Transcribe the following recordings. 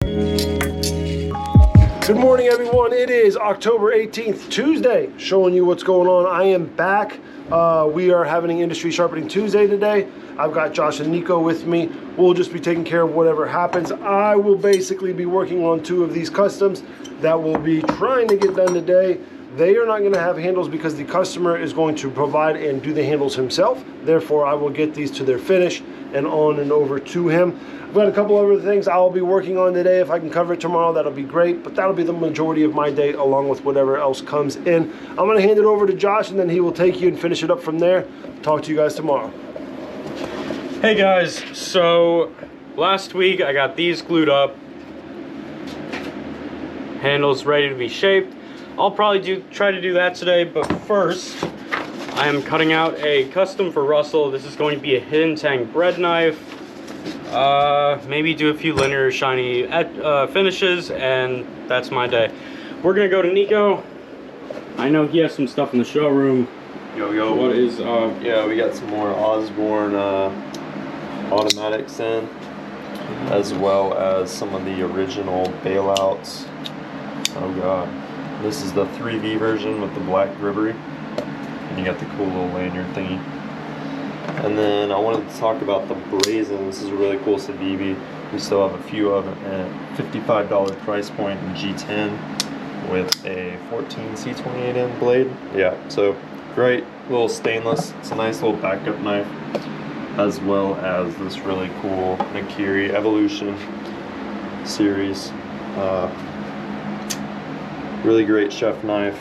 Good morning, everyone. It is October 18th, Tuesday, showing you what's going on. I am back. We are having an Industry Sharpening Tuesday today. I've got Josh and Nico with me. We'll just be taking care of whatever happens. I will basically be working on 2 of these customs that we'll be trying to get done today. They are not going to have handles because the customer is going to provide and do the handles himself. Therefore, I will get these to their finish and on and over to him. I've got a couple other things I'll be working on today. If I can cover it tomorrow, that'll be great, but that'll be the majority of my day along with whatever else comes in. I'm gonna hand it over to Josh and then he will take you and finish it up from there. Talk to you guys tomorrow. Hey guys, so last week I got these glued up. Handles ready to be shaped. I'll probably try to do that today, but first I am cutting out a custom for Russell. This is going to be a hidden tank bread knife. Maybe do a few linear shiny finishes, and that's my day. We're gonna go to Nico. I know he has some stuff in the showroom. Yo. What is yeah, we got some more Osborne automatics in, as well as some of the original bailouts. Oh god, this is the 3V version with the black ribbery, and you got the cool little lanyard thingy. And then I wanted to talk about the Brazen. This is a really cool Civivi. We still have a few of them at $55 price point in G10 with a 14 C28N blade. Yeah, so great little stainless. It's a nice little backup knife, as well as this really cool Nakiri Evolution series. Really great chef knife,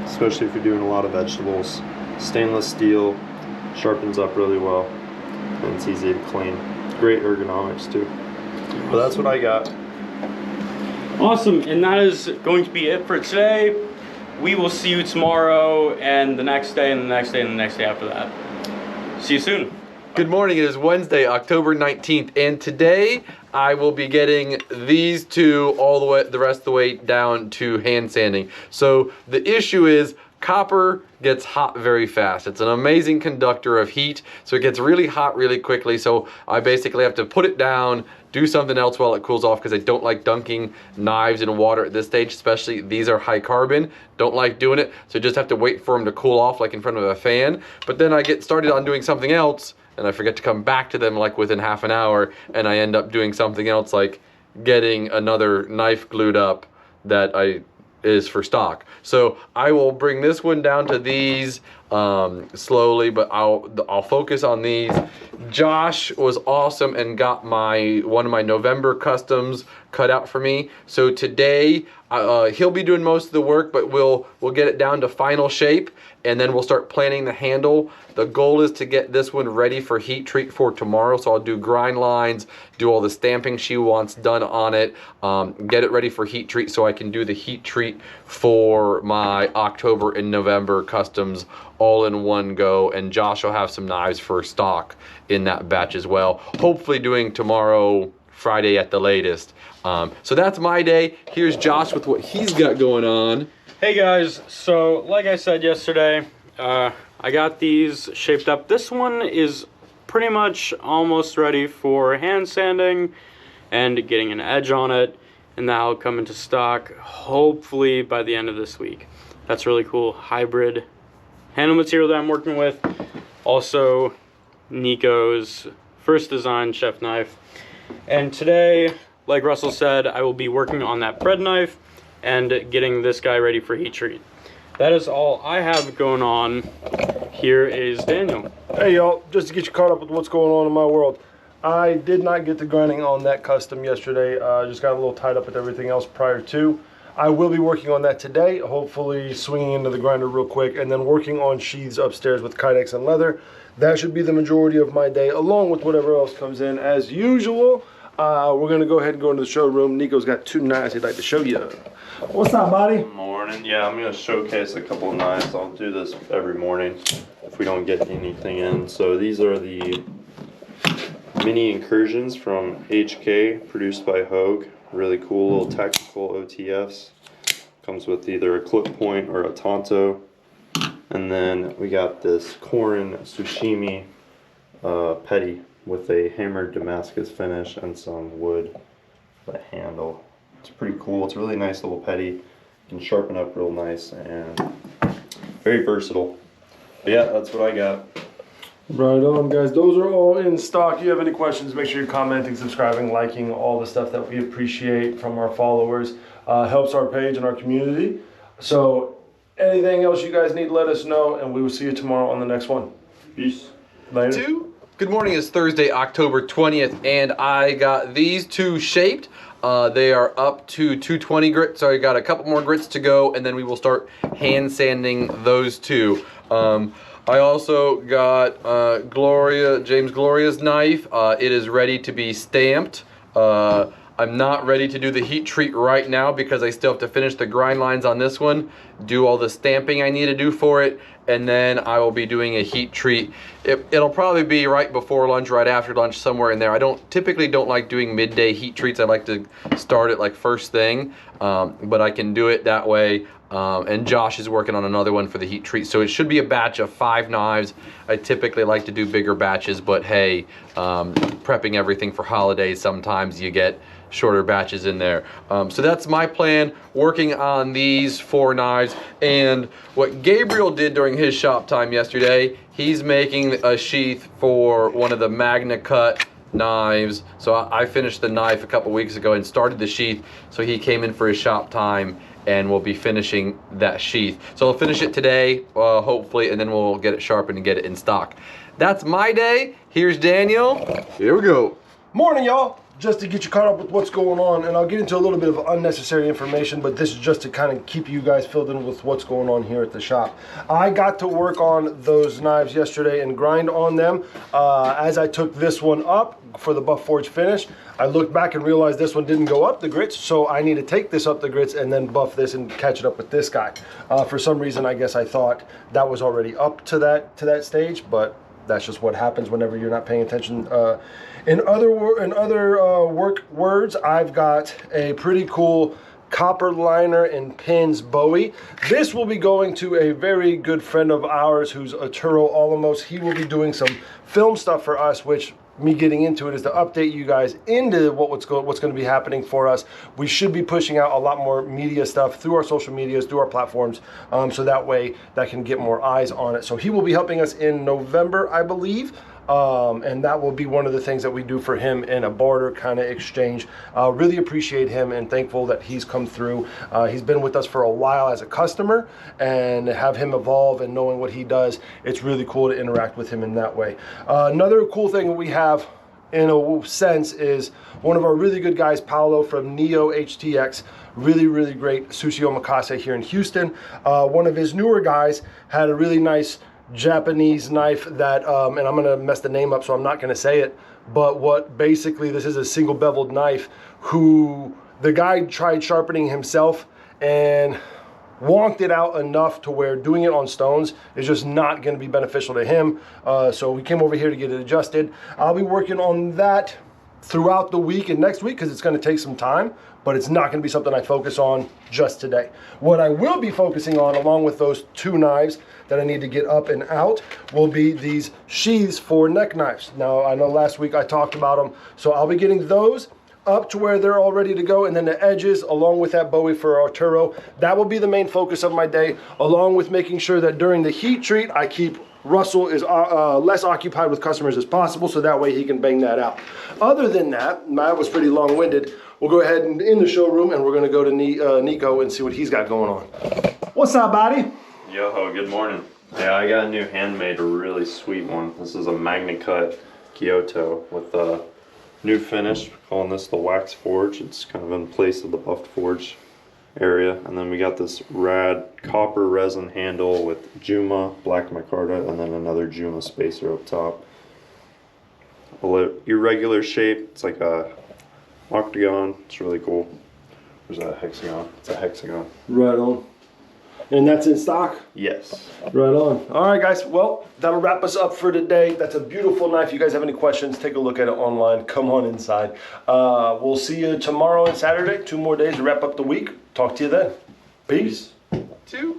especially if you're doing a lot of vegetables. Stainless steel. Sharpens up really well, and it's easy to clean. Great ergonomics too. But that's what I got. awesome, and that is going to be it for today. We will see you tomorrow, and the next day, and the next day, and the next day after that. See you soon. Good morning. It is Wednesday, October 19th, and today I will be getting these 2 all the way, the rest of the way down to hand sanding. So the issue is copper gets hot very fast. It's an amazing conductor of heat, so it gets really hot really quickly. So I basically have to put it down, do something else while it cools off, because I don't like dunking knives in water at this stage, especially these are high carbon. Don't like doing it, so just have to wait for them to cool off like in front of a fan. But then I get started on doing something else, and I forget to come back to them like within half an hour, and I end up doing something else like getting another knife glued up that is for stock. So I will bring this one down to these slowly, but I'll focus on these. Josh was awesome and got one of my November customs cut out for me. So today he'll be doing most of the work, but we'll get it down to final shape, and then we'll start planning the handle. The goal is to get this one ready for heat treat for tomorrow. So I'll do grind lines, do all the stamping she wants done on it, get it ready for heat treat so I can do the heat treat for my October and November customs all in one go. And Josh will have some knives for stock in that batch as well. Hopefully doing tomorrow, Friday at the latest. So that's my day. Here's Josh with what he's got going on. Hey guys, so like I said yesterday, I got these shaped up. This one is pretty much almost ready for hand sanding and getting an edge on it, and that'll come into stock hopefully by the end of this week. That's really cool. Hybrid handle material that I'm working with. Also Nico's first design chef knife. And today, like Russell said, I will be working on that bread knife and getting this guy ready for heat treat. That is all I have going on. Here is Daniel. Hey y'all, just to get you caught up with what's going on in my world. I did not get to grinding on that custom yesterday. Just got a little tied up with everything else prior to. I will be working on that today, hopefully swinging into the grinder real quick, and then working on sheaths upstairs with Kydex and leather. That should be the majority of my day, along with whatever else comes in as usual. We're gonna go ahead and go into the showroom. Nico's got 2 knives he'd like to show you. What's up, buddy? Good morning. Yeah, I'm gonna showcase a couple of knives. I'll do this every morning if we don't get anything in. So these are the mini incursions from HK, produced by Hogue. Really cool little tactical OTFs. Comes with either a clip point or a Tonto. And then we got this Korin Tsushimi Petty with a hammered Damascus finish and some wood the handle. It's pretty cool. It's a really nice little petty. You can sharpen up real nice and very versatile. But yeah, that's what I got. Right on, guys. Those are all in stock. If you have any questions, make sure you're commenting, subscribing, liking, all the stuff that we appreciate from our followers. Helps our page and our community. So anything else you guys need, let us know, and we will see you tomorrow on the next one. Peace. Later. Good morning. It's Thursday, October 20th, and I got these two shaped. They are up to 220 grit, so I got a couple more grits to go, and then we will start hand sanding those two. I also got James Gloria's knife. It is ready to be stamped. I'm not ready to do the heat treat right now because I still have to finish the grind lines on this one, do all the stamping I need to do for it, and then I will be doing a heat treat. It'll probably be right before lunch, right after lunch, somewhere in there. I typically don't like doing midday heat treats. I like to start it like first thing, but I can do it that way. And Josh is working on another one for the heat treat. So it should be a batch of 5 knives. I typically like to do bigger batches, but hey, prepping everything for holidays, sometimes you get shorter batches in there. So that's my plan, working on these 4 knives. And what Gabriel did during his shop time yesterday, he's making a sheath for one of the Magna Cut knives. So I finished the knife a couple weeks ago and started the sheath. So he came in for his shop time and we'll be finishing that sheath. So I'll finish it today, hopefully, and then we'll get it sharpened and get it in stock. That's my day. Here's Daniel. Here we go. Morning, y'all. Just to get you caught up with what's going on, and I'll get into a little bit of unnecessary information, but this is just to kind of keep you guys filled in with what's going on here at the shop. I got to work on those knives yesterday and grind on them. As I took this one up for the buff forge finish, I looked back and realized this one didn't go up the grits, so I need to take this up the grits and then buff this and catch it up with this guy. For some reason, I guess I thought that was already up to that stage, but that's just what happens whenever you're not paying attention. In other words, I've got a pretty cool copper liner and pins Bowie. This will be going to a very good friend of ours who's Arturo Olamos. He will be doing some film stuff for us, which me getting into it is to update you guys into what's going to be happening for us. We should be pushing out a lot more media stuff through our social medias, through our platforms, so that way that can get more eyes on it. So he will be helping us in November, I believe. And that will be one of the things that we do for him in a barter kind of exchange. Really appreciate him and thankful that he's come through. He's been with us for a while as a customer, and have him evolve and knowing what he does, it's really cool to interact with him in that way. Another cool thing that we have in a sense is one of our really good guys, Paolo from Neo HTX, really great sushi omakase here in Houston. One of his newer guys had a really nice Japanese knife that, and I'm gonna mess the name up, so I'm not gonna say it, but what basically this is a single beveled knife who the guy tried sharpening himself and wonked it out enough to where doing it on stones is just not going to be beneficial to him. So we came over here to get it adjusted. I'll be working on that throughout the week and next week because it's going to take some time, but it's not going to be something I focus on just today. What I will be focusing on, along with those 2 knives that I need to get up and out, will be these sheaths for neck knives. Now, I know last week I talked about them, so I'll be getting those up to where they're all ready to go, and then the edges along with that Bowie for Arturo. That will be the main focus of my day, along with making sure that during the heat treat I keep Russell is less occupied with customers as possible, so that way he can bang that out. Other than that, that was pretty long-winded. We'll go ahead and in the showroom, and we're going to go to Nico and see what he's got going on. What's up, buddy? Yo, good morning. Yeah, I got a new handmade, a really sweet one. This is a Magna Cut Kyoto with a new finish. We're calling this the wax forge. It's kind of in place of the buffed forge area. And then we got this rad copper resin handle with Juma, black micarta, and then another Juma spacer up top. Irregular shape. It's like a octagon. It's really cool. There's a hexagon. It's a hexagon. Right on. And that's in stock? Yes. Right on. All right, guys. Well, that'll wrap us up for today. That's a beautiful knife. If you guys have any questions, take a look at it online. Come on inside. We'll see you tomorrow and Saturday. 2 more days to wrap up the week. Talk to you then. Peace. 2.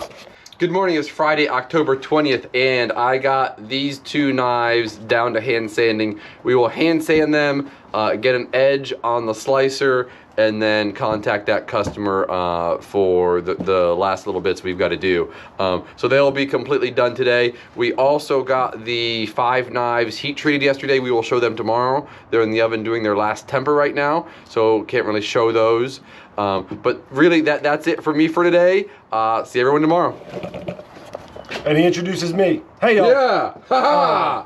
Good morning. It's Friday, October 20th, and I got these 2 knives down to hand sanding. We will hand sand them, get an edge on the slicer, and then contact that customer for the last little bits we've got to do. So they'll be completely done today. We also got the 5 knives heat treated yesterday. We will show them tomorrow. They're in the oven doing their last temper right now, so can't really show those. But really, that's it for me for today. See everyone tomorrow. And he introduces me. Hey, y'all. Yeah! Ha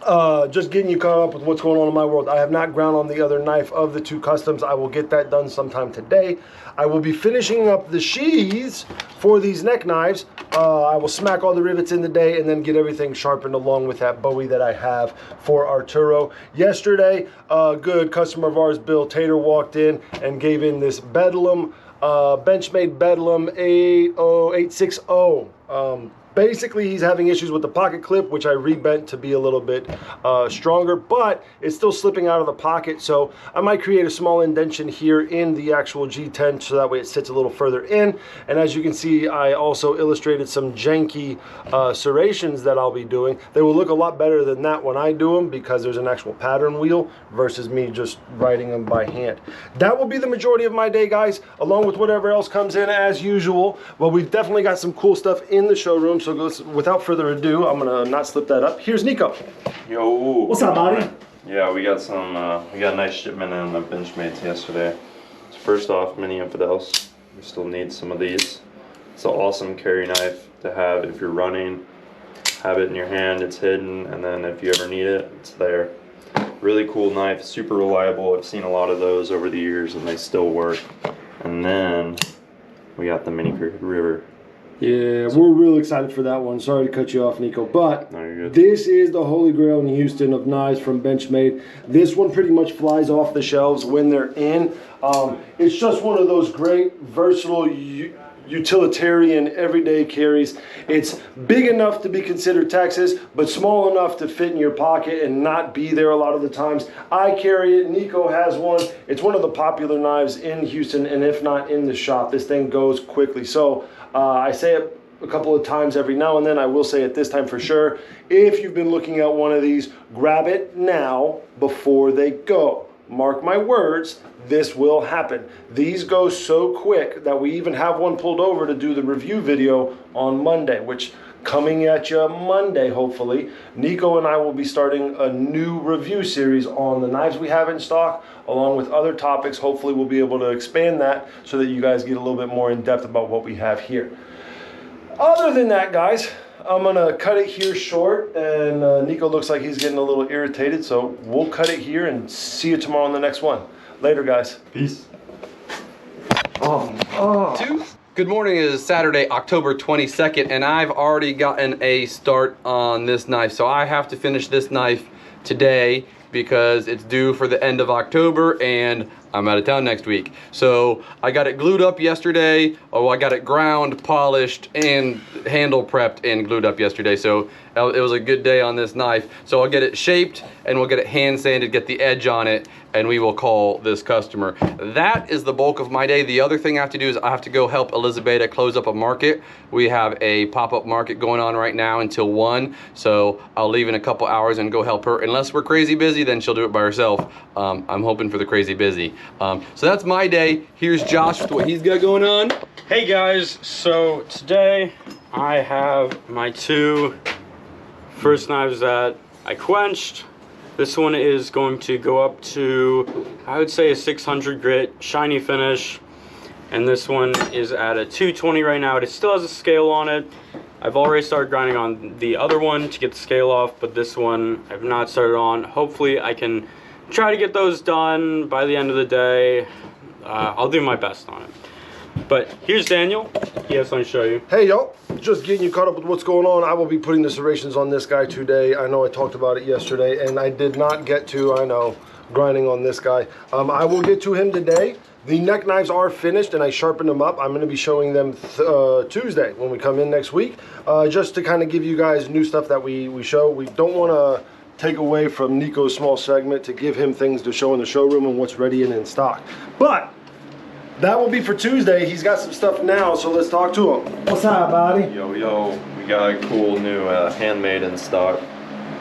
ha! Just getting you caught up with what's going on in my world. I have not ground on the other knife of the 2 customs. I will get that done sometime today. I will be finishing up the sheaths for these neck knives. I will smack all the rivets in today and then get everything sharpened along with that Bowie that I have for Arturo. Yesterday, a good customer of ours, Bill Tater, walked in and gave in this Bedlam, Benchmade Bedlam 80860. Basically, he's having issues with the pocket clip, which I rebent to be a little bit stronger, but it's still slipping out of the pocket. So I might create a small indentation here in the actual G10 so that way it sits a little further in. And as you can see, I also illustrated some janky serrations that I'll be doing. They will look a lot better than that when I do them because there's an actual pattern wheel versus me just writing them by hand. That will be the majority of my day, guys, along with whatever else comes in as usual. Well, we've definitely got some cool stuff in the showroom. So without further ado, I'm gonna not slip that up. Here's Nico. Yo. What's up, buddy? Yeah, we got a nice shipment in the Benchmade yesterday. So first off, mini infidels. We still need some of these. It's an awesome carry knife to have if you're running. Have it in your hand, it's hidden, and then if you ever need it, it's there. Really cool knife, super reliable. I've seen a lot of those over the years and they still work. And then we got the mini crooked river. Yeah, we're real excited for that one. Sorry to cut you off, Nico, but No, you're good. this is the holy grail in Houston of knives from Benchmade. This one pretty much flies off the shelves when they're in. It's just one of those great, versatile, utilitarian, everyday carries. It's big enough to be considered Texas, but small enough to fit in your pocket and not be there a lot of the times. I carry it. Nico has one. It's one of the popular knives in Houston, and if not in the shop, this thing goes quickly. So I say it a couple of times every now and then. I will say it this time for sure. If you've been looking at one of these, grab it now before they go. Mark my words, this will happen. These go so quick that we even have one pulled over to do the review video on Monday, which coming at you Monday, hopefully. Nico and I will be starting a new review series on the knives we have in stock, along with other topics. Hopefully we'll be able to expand that so that you guys get a little bit more in depth about what we have here. Other than that, guys, I'm gonna cut it here short, and Nico looks like he's getting a little irritated, so we'll cut it here and see you tomorrow on the next one. Later, guys. Peace. Good morning. It is Saturday, October 22nd, and I've already gotten a start on this knife. So I have to finish this knife today because it's due for the end of October and I'm out of town next week. So I got it glued up yesterday. Oh, I got it ground, polished, and handle prepped and glued up yesterday. So it was a good day on this knife. So I'll get it shaped and we'll get it hand sanded, get the edge on it, and we will call this customer. That is the bulk of my day. The other thing I have to do is I have to go help Elizabeth close up a market. We have a pop-up market going on right now until 1. So I'll leave in a couple hours and go help her. Unless we're crazy busy, then she'll do it by herself. I'm hoping for the crazy busy. So that's my day. Here's Josh with what he's got going on. Hey guys, so today I have my 2 first knives that I quenched. This one is going to go up to, I would say, a 600 grit shiny finish, and this one is at a 220 right now. It still has a scale on it. I've already started grinding on the other one to get the scale off, but this one I've not started on. Hopefully I can try to get those done by the end of the day. I'll do my best on it. But here's Daniel. He has something to show you. Hey, y'all. Just getting you caught up with what's going on. I will be putting the serrations on this guy today. I know I talked about it yesterday, and I did not get to, I know, grinding on this guy. I will get to him today. The neck knives are finished, and I sharpened them up. I'm going to be showing them Tuesday when we come in next week, just to kind of give you guys new stuff that we show. We don't want to take away from Nico's small segment to give him things to show in the showroom and what's ready and in stock. But that will be for Tuesday. He's got some stuff now, so let's talk to him. What's up, buddy? Yo, yo, we got a cool new handmade in stock.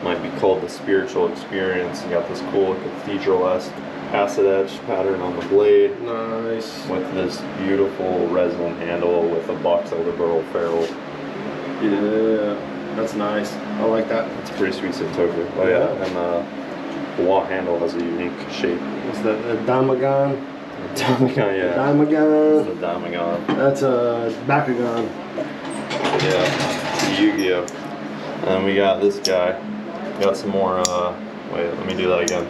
Might be called the Spiritual Experience. You got this cool cathedral-esque acid etch pattern on the blade Nice. with this beautiful resin handle with a box elder burl ferrule. Yeah, that's nice. I like that. It's a pretty sweet Sentoku. Oh yeah, and the wah handle has a unique shape. What's that? A Damagon? Damagon, yeah. Damagon. It's the Damagon. That's a Bakugan. Yeah, it's a Yu-Gi-Oh. And we got this guy. Got some more, wait, let me do that again.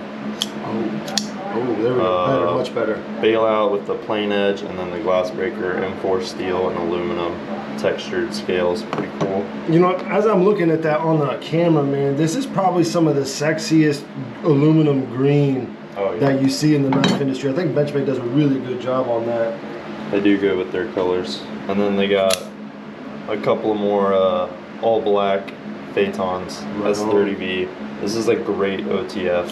Oh, there we go. Better, much better. Bailout with the plain edge and then the glass breaker, M4 steel and aluminum textured scales. Pretty cool. You know, as I'm looking at that on the camera, man, this is probably some of the sexiest aluminum green that you see in the knife industry. I think Benchmade does a really good job on that. They do good with their colors. And then they got a couple of more all black Phaetons, S30V. This is a great OTF,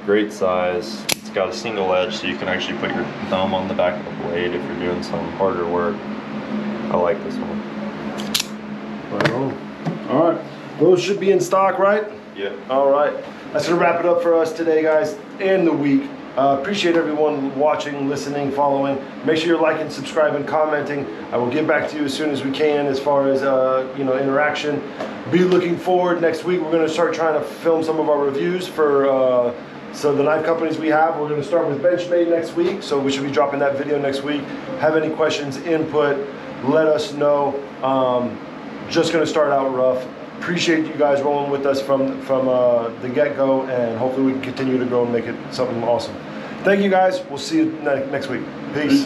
great size. It's got a single edge so you can actually put your thumb on the back of the blade if you're doing some harder work. I like this one. Right on. All right, those should be in stock, right? Yeah. All right, that's gonna wrap it up for us today, guys, and the week. Appreciate everyone watching, listening, following. Make sure you're liking, subscribing, commenting. I will get back to you as soon as we can as far as interaction. Be looking forward. Next week we're going to start trying to film some of our reviews for so the knife companies we have. We're going to start with Benchmade next week, so we should be dropping that video next week. Have any questions, input, let us know. Just going to start out rough. Appreciate you guys rolling with us from the get-go, and hopefully we can continue to grow and make it something awesome. Thank you guys. We'll see you next week. Peace.